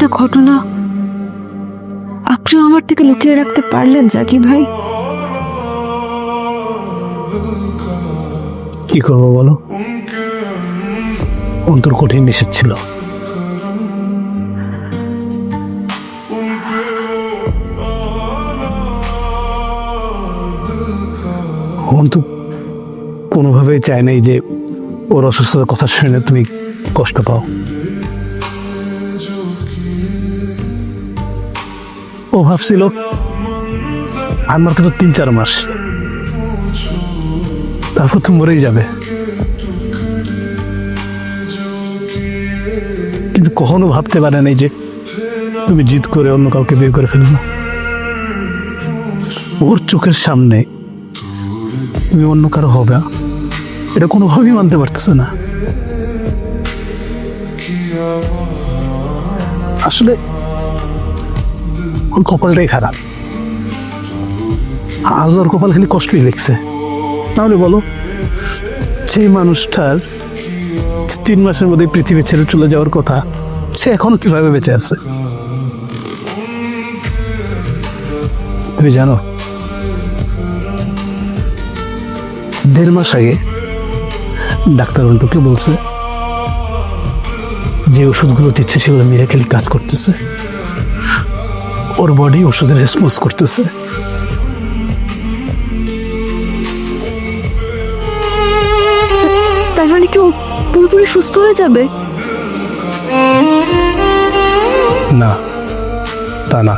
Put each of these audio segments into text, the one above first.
একটা ঘটনা আপনিও আমার থেকে লুকিয়ে রাখতে পারলেন জাকি ভাই? কি করবো বলো, অন্তর কঠিন নিষেধ ছিল। অন্তু কোনোভাবেই চায় নাই যে ওর অসুস্থতার কথা শুনে তুমি কষ্ট পাও। ও ভাবছিল আমার তো 3-4 মাস, তারপর তো মরেই যাবে। কিন্তু কখনো ভাবতে পারে নাই যে তুমি জিদ করে অন্য কাউকে বিয়ে করে ফেলবে। ওর চোখের সামনে তুমি অন্য কারো হবে, এটা কোনোভাবেই মানতে পারতেছে না। আসলে ওর কপালটাই খারাপ, আল্লাহর কপাল খালি কষ্টই লিখছে। তাহলে বলো, সেই মানুষটার 3 মাসের মধ্যে পৃথিবী ছেড়ে চলে যাওয়ার কথা, সে এখনো কিভাবে বেঁচে আছে? তুমি জানো, 1.5 মাস আগে ডাক্তার অন্তকে বলছে যে ওষুধগুলো দিচ্ছে সেগুলো মিরাকেল কাজ করতেছে, ওর বডি ওষুধের রেসপন্স করতেছে। তার মানে কি ও পুরোপুরি সুস্থ হয়ে যাবে? না, তা না।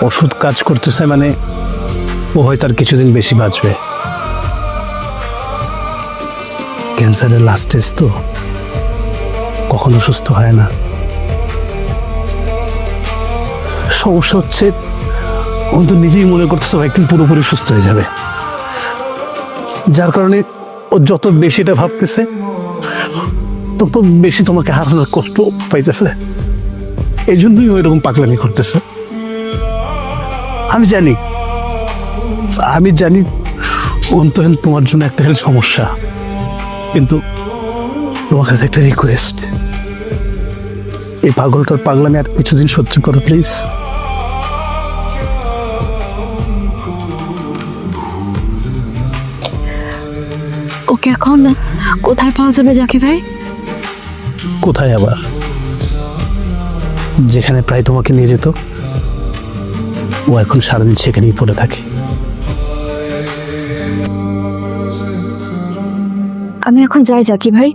ওষুধ কাজ করতেছে মানে ও হয়তো আর কিছুদিন বেশি বাঁচবে। ক্যান্সারের লাস্ট স্টেজ তো, কখনো সুস্থ হয় না। সমস্যা হচ্ছে ও তো নিজেই মনে করতেছে একদিন পুরোপুরি সুস্থ হয়ে যাবে, যার কারণে ও যত বেশি এটা ভাবতেছে তত বেশি তোমাকে হারানোর কষ্ট পাইতেছে। এই জন্যই ও এরকম পাগলামি করতেছে। আমি জানি অন্তহীন তোমার জন্য একটা সমস্যা, কিন্তু তোমার কাছে একটা রিকোয়েস্ট, এই পাগলটার পাগলামি আর কিছুদিন সহ্য করো প্লিজ। ওকে এখন কোথায় পাওয়া যাবে জাকি ভাই? কোথায় আবার? যেখানে প্রায় তোমাকে নিয়ে যেত, ও এখন সারাদিন সেখানেই পড়ে থাকে। আমি এখন যাই জাকি ভাই।